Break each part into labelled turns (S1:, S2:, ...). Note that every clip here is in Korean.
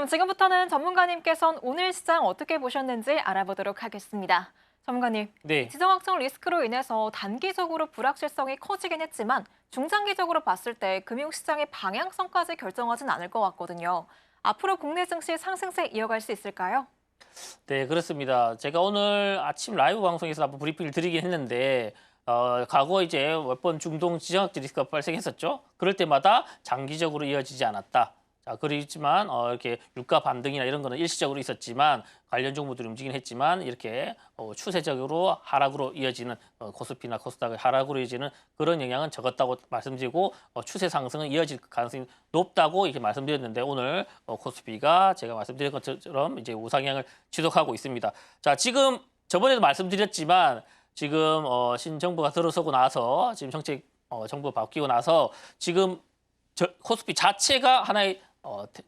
S1: 그럼 지금부터는 전문가님께서는 오늘 시장 어떻게 보셨는지 알아보도록 하겠습니다. 전문가님,
S2: 네,
S1: 지정 확정 리스크로 인해서 단기적으로 불확실성이 커지긴 했지만 중장기적으로 봤을 때 금융시장의 방향성까지 결정하진 않을 것 같거든요. 앞으로 국내 증시 상승세 이어갈 수 있을까요?
S2: 네, 그렇습니다. 제가 오늘 아침 라이브 방송에서 한번 브리핑을 드리긴 했는데, 과거 이제 몇 번 중동 지정학적 리스크가 발생했었죠. 그럴 때마다 장기적으로 이어지지 않았다. 자, 그렇지만 이렇게 유가 반등이나 이런 거는 일시적으로 있었지만 관련 종목들이 움직이긴 했지만 이렇게 추세적으로 하락으로 이어지는 코스피나 코스닥의 하락으로 이어지는 그런 영향은 적었다고 말씀드리고 추세 상승은 이어질 가능성이 높다고 이렇게 말씀드렸는데 오늘 코스피가 제가 말씀드린 것처럼 이제 우상향을 지속하고 있습니다. 자, 지금 저번에도 말씀드렸지만 지금 신정부가 들어서고 나서 지금 정책 정부 바뀌고 나서 지금 코스피 자체가 하나의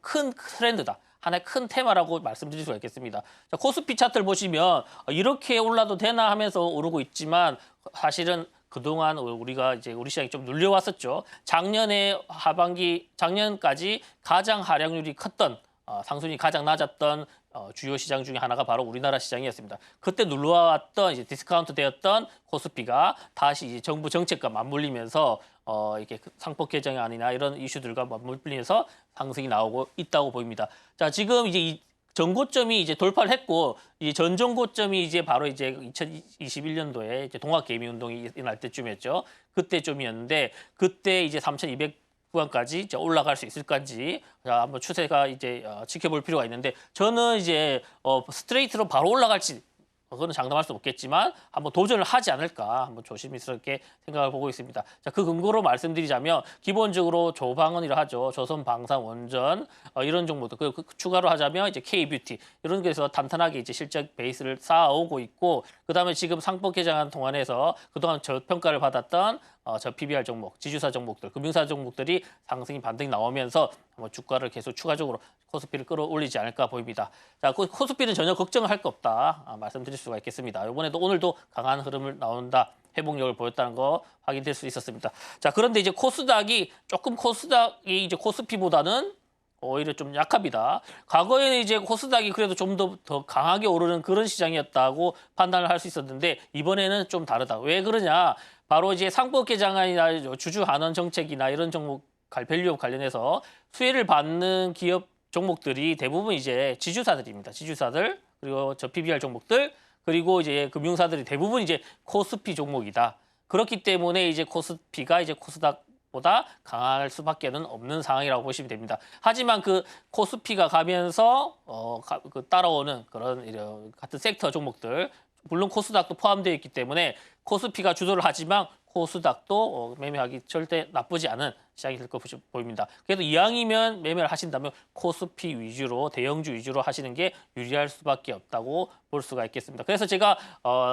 S2: 큰 트렌드다. 하나의 큰 테마라고 말씀드릴 수가 있겠습니다. 자, 코스피 차트를 보시면 이렇게 올라도 되나 하면서 오르고 있지만 사실은 그동안 우리가 이제 우리 시장이 좀 눌려왔었죠. 작년에 하반기, 작년까지 가장 하락률이 컸던 상순이 가장 낮았던 주요 시장 중에 하나가 바로 우리나라 시장이었습니다. 그때 눌러왔던 이제 디스카운트 되었던 코스피가 다시 이제 정부 정책과 맞물리면서 이렇게 상법 개정안이나 이런 이슈들과 맞물리면서 상승이 나오고 있다고 보입니다. 자, 지금 이제 이 전고점이 이제 돌파를 했고 이 전전고점이 이제 바로 이제 2021년도에 이제 동학개미 운동이 일어날 때쯤이었죠. 그때쯤이었는데 그때 이제 3,200 구간까지 이제 올라갈 수 있을 건지 자, 한번 추세가 이제 지켜볼 필요가 있는데 저는 이제 스트레이트로 바로 올라갈지 그거는 장담할 수 없겠지만 한번 도전을 하지 않을까 한번 조심스럽게 생각을 보고 있습니다. 자, 그 근거로 말씀드리자면 기본적으로 조방언이라 하죠. 조선 방산 원전 이런 종목도 그 추가로 하자면 이제 K뷰티 이런 데서 탄탄하게 이제 실적 베이스를 쌓아오고 있고 그다음에 지금 상법 개정안 동안에서 그동안 저평가를 받았던 저 PBR 종목, 지주사 종목들, 금융사 종목들이 상승이 반등이 나오면서 주가를 계속 추가적으로 코스피를 끌어올리지 않을까 보입니다. 자, 코스피는 전혀 걱정을 할 거 없다 말씀드릴 수가 있겠습니다. 이번에도 오늘도 강한 흐름을 나온다. 회복력을 보였다는 거 확인될 수 있었습니다. 자, 그런데 이제 코스닥이 이제 코스피보다는 오히려 좀 약합니다. 과거에는 이제 코스닥이 그래도 좀 더 강하게 오르는 그런 시장이었다고 판단을 할 수 있었는데 이번에는 좀 다르다. 왜 그러냐? 바로 이제 상법 개정안이나 주주 환원 정책이나 이런 종목 밸류업 관련해서 수혜를 받는 기업 종목들이 대부분 이제 지주사들입니다. 지주사들 그리고 저 PBR 종목들 그리고 이제 금융사들이 대부분 이제 코스피 종목이다. 그렇기 때문에 이제 코스피가 이제 코스닥보다 강할 수밖에는 없는 상황이라고 보시면 됩니다. 하지만 그 코스피가 가면서 그 따라오는 그런 이런 같은 섹터 종목들 물론 코스닥도 포함되어 있기 때문에 코스피가 주도를 하지만 코스닥도 매매하기 절대 나쁘지 않은 시장이 될 것 보입니다. 그래도 이왕이면 매매를 하신다면 코스피 위주로 대형주 위주로 하시는 게 유리할 수밖에 없다고 볼 수가 있겠습니다. 그래서 제가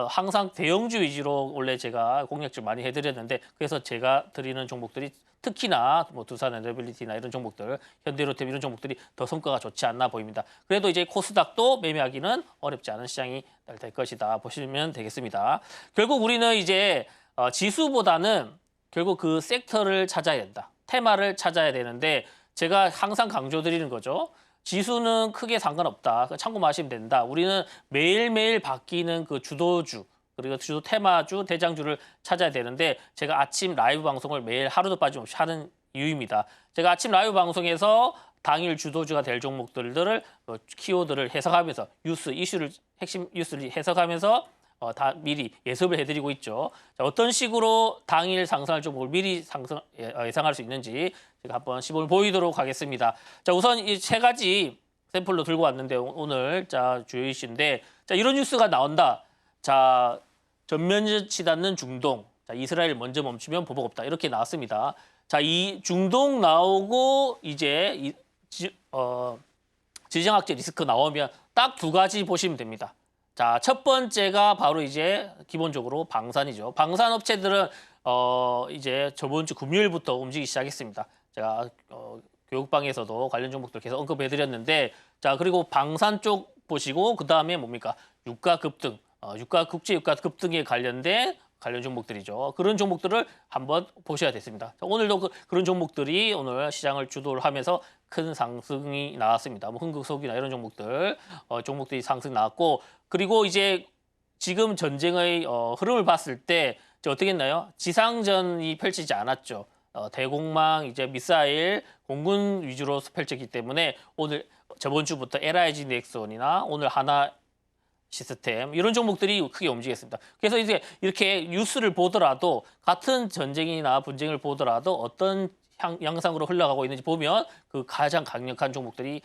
S2: 항상 대형주 위주로 원래 제가 공략을 많이 해드렸는데 그래서 제가 드리는 종목들이 특히나 뭐 두산에너빌리티나 이런 종목들, 현대로템 이런 종목들이 더 성과가 좋지 않나 보입니다. 그래도 이제 코스닥도 매매하기는 어렵지 않은 시장이 될 것이다 보시면 되겠습니다. 결국 우리는 이제 지수보다는 결국 그 섹터를 찾아야 된다. 테마를 찾아야 되는데 제가 항상 강조드리는 거죠. 지수는 크게 상관없다. 참고하시면 된다. 우리는 매일매일 바뀌는 그 주도주 그리고 주도 테마주, 대장주를 찾아야 되는데 제가 아침 라이브 방송을 매일 하루도 빠짐없이 하는 이유입니다. 제가 아침 라이브 방송에서 당일 주도주가 될 종목들을 키워드를 해석하면서 핵심 뉴스를 해석하면서 다 미리 예습을 해드리고 있죠. 자, 어떤 식으로 당일 상승할 종목을 미리 예상할 수 있는지 제가 한번 시범을 보이도록 하겠습니다. 자, 우선 이 세 가지 샘플로 들고 왔는데 오늘 자 주요 이슈인데 자 이런 뉴스가 나온다. 자 전면치 닿는 중동. 자 이스라엘 먼저 멈추면 보복 없다. 이렇게 나왔습니다. 자 이 중동 나오고 이제 지정학적 리스크 나오면 딱 두 가지 보시면 됩니다. 자, 첫 번째가 바로 이제 기본적으로 방산이죠. 방산 업체들은 이제 저번 주 금요일부터 움직이기 시작했습니다. 제가 교육방에서도 관련 종목들 계속 언급해드렸는데, 자 그리고 방산 쪽 보시고 그 다음에 뭡니까? 유가 급등, 국제 유가 급등에 관련된 관련 종목들이죠. 그런 종목들을 한번 보셔야 됐습니다. 자, 오늘도 그런 종목들이 오늘 시장을 주도를 하면서 큰 상승이 나왔습니다. 뭐 흥국소비나 이런 종목들이 상승 나왔고, 그리고 이제 지금 전쟁의 흐름을 봤을 때 이제 어떻게 했나요? 지상전이 펼치지 않았죠. 대공망, 이제 미사일, 공군 위주로 펼쳤기 때문에 오늘 저번 주부터 LIG 넥슨이나 오늘 하나 시스템 이런 종목들이 크게 움직였습니다. 그래서 이제 이렇게 뉴스를 보더라도 같은 전쟁이나 분쟁을 보더라도 어떤 양상으로 흘러가고 있는지 보면 그 가장 강력한 종목들이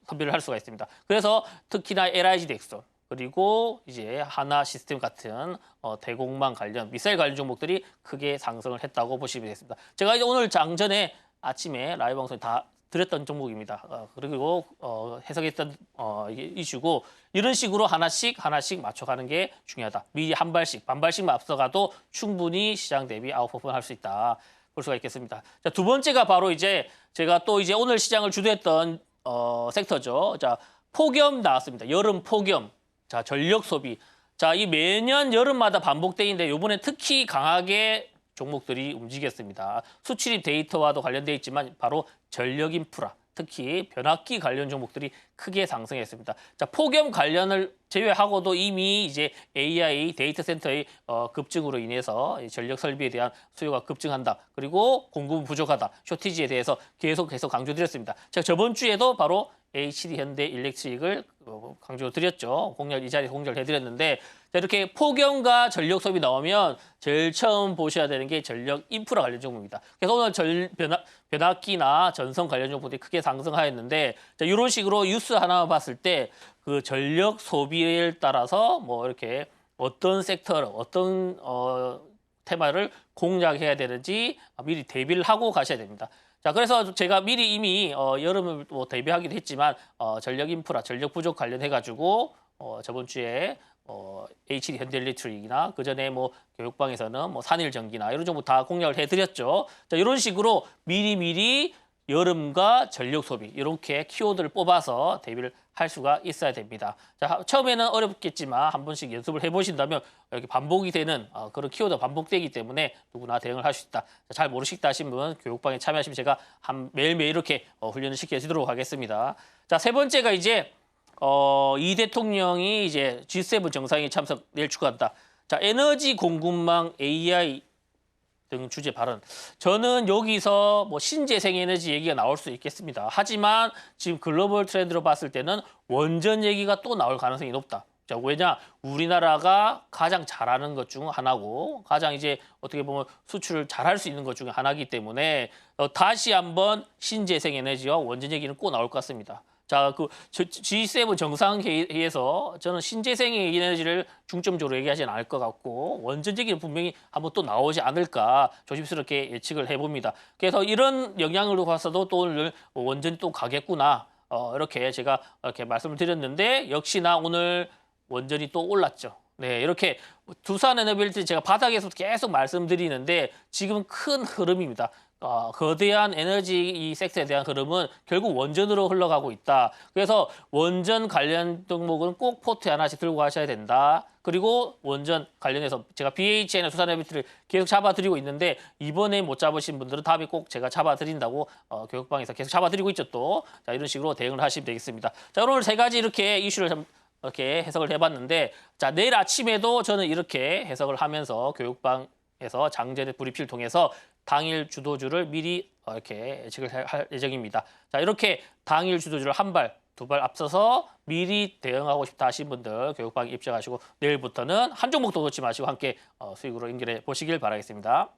S2: 선별을 할 수가 있습니다. 그래서 특히나 LIG 넥슨 그리고 이제 하나 시스템 같은 대공망 관련 미사일 관련 종목들이 크게 상승을 했다고 보시면 되겠습니다. 제가 이제 오늘 장전에 아침에 라이브 방송에 다 드렸던 종목입니다. 그리고 해석했던 이게 이슈고 이런 식으로 하나씩 맞춰가는 게 중요하다. 미리 한 발씩, 반발씩만 앞서가도 충분히 시장 대비 아웃퍼폼 할 수 있다. 볼 수가 있겠습니다. 자, 두 번째가 바로 이제 제가 또 이제 오늘 시장을 주도했던 섹터죠. 자, 폭염 나왔습니다. 여름 폭염. 자, 전력 소비. 자, 이 매년 여름마다 반복되는데 이번에 특히 강하게 종목들이 움직였습니다. 수출입 데이터와도 관련돼 있지만 바로 전력 인프라, 특히 변압기 관련 종목들이 크게 상승했습니다. 자, 폭염 관련을 제외하고도 이미 이제 AI 데이터 센터의 급증으로 인해서 전력 설비에 대한 수요가 급증한다. 그리고 공급은 부족하다. 쇼티지에 대해서 계속해서 강조드렸습니다. 제가 저번 주에도 바로 HD 현대 일렉트릭을 강조드렸죠. 이 자리에서 공개를 해드렸는데 자, 이렇게 폭염과 전력 소비 나오면 제일 처음 보셔야 되는 게 전력 인프라 관련 종목입니다. 그래서 오늘 변압기나 전선 관련 종목들이 크게 상승하였는데 자, 이런 식으로 뉴스 하나 봤을 때 그 전력 소비에 따라서 뭐 이렇게 어떤 섹터를 어떤 테마를 공략해야 되는지 미리 대비를 하고 가셔야 됩니다. 자, 그래서 제가 미리 이미 여름을 뭐 대비하기도 했지만 전력 인프라, 전력 부족 관련해가지고 저번 주에 HD 현대일렉트릭이나 그 전에 뭐 교육방에서는 뭐 산일전기나 이런 정도 다 공략을 해드렸죠. 자, 이런 식으로 미리 여름과 전력 소비 이렇게 키워드를 뽑아서 대비를 할 수가 있어야 됩니다. 자, 처음에는 어렵겠지만 한 번씩 연습을 해보신다면 이렇게 반복이 되는 그런 키워드가 반복되기 때문에 누구나 대응을 할 수 있다. 자, 잘 모르시다 하신 분 교육방에 참여하시면 제가 매일매일 이렇게 훈련을 시켜주도록 하겠습니다. 자, 세 번째가 이제 이 대통령이 이제 G7 정상회의 참석 내일 추가한다. 자, 에너지 공급망 AI 등 주제 발언. 저는 여기서 뭐 신재생 에너지 얘기가 나올 수 있겠습니다. 하지만 지금 글로벌 트렌드로 봤을 때는 원전 얘기가 또 나올 가능성이 높다. 자, 왜냐? 우리나라가 가장 잘하는 것 중 하나고 가장 이제 어떻게 보면 수출을 잘할 수 있는 것 중에 하나이기 때문에 다시 한번 신재생 에너지와 원전 얘기는 꼭 나올 것 같습니다. 자, 그 G7 정상회의에서 저는 신재생 에너지를 중점적으로 얘기하지는 않을 것 같고 원전 얘기는 분명히 한번 또 나오지 않을까 조심스럽게 예측을 해봅니다. 그래서 이런 영향으로 봐서도 또 오늘 원전이 또 가겠구나 이렇게 제가 이렇게 말씀을 드렸는데 역시나 오늘 원전이 또 올랐죠. 네, 이렇게 두산에너빌티 제가 바닥에서 계속 말씀드리는데 지금 큰 흐름입니다. 거대한 에너지 이 섹터에 대한 흐름은 결국 원전으로 흘러가고 있다. 그래서 원전 관련 종목은 꼭 포트에 하나씩 들고 가셔야 된다. 그리고 원전 관련해서 제가 BHN의 두산에너빌티를 계속 잡아드리고 있는데 이번에 못 잡으신 분들은 다음에 꼭 제가 잡아드린다고 교육방에서 계속 잡아드리고 있죠 또. 자, 이런 식으로 대응을 하시면 되겠습니다. 자, 오늘 세 가지 이렇게 이슈를 좀 이렇게 해석을 해봤는데 자, 내일 아침에도 저는 이렇게 해석을 하면서 교육방에서 장전의 브리핑을 통해서 당일 주도주를 미리 이렇게 예측을 할 예정입니다. 자, 이렇게 당일 주도주를 한 발, 두 발 앞서서 미리 대응하고 싶다 하신 분들 교육방에 입장하시고 내일부터는 한 종목도 놓지 마시고 함께 수익으로 연결해 보시길 바라겠습니다.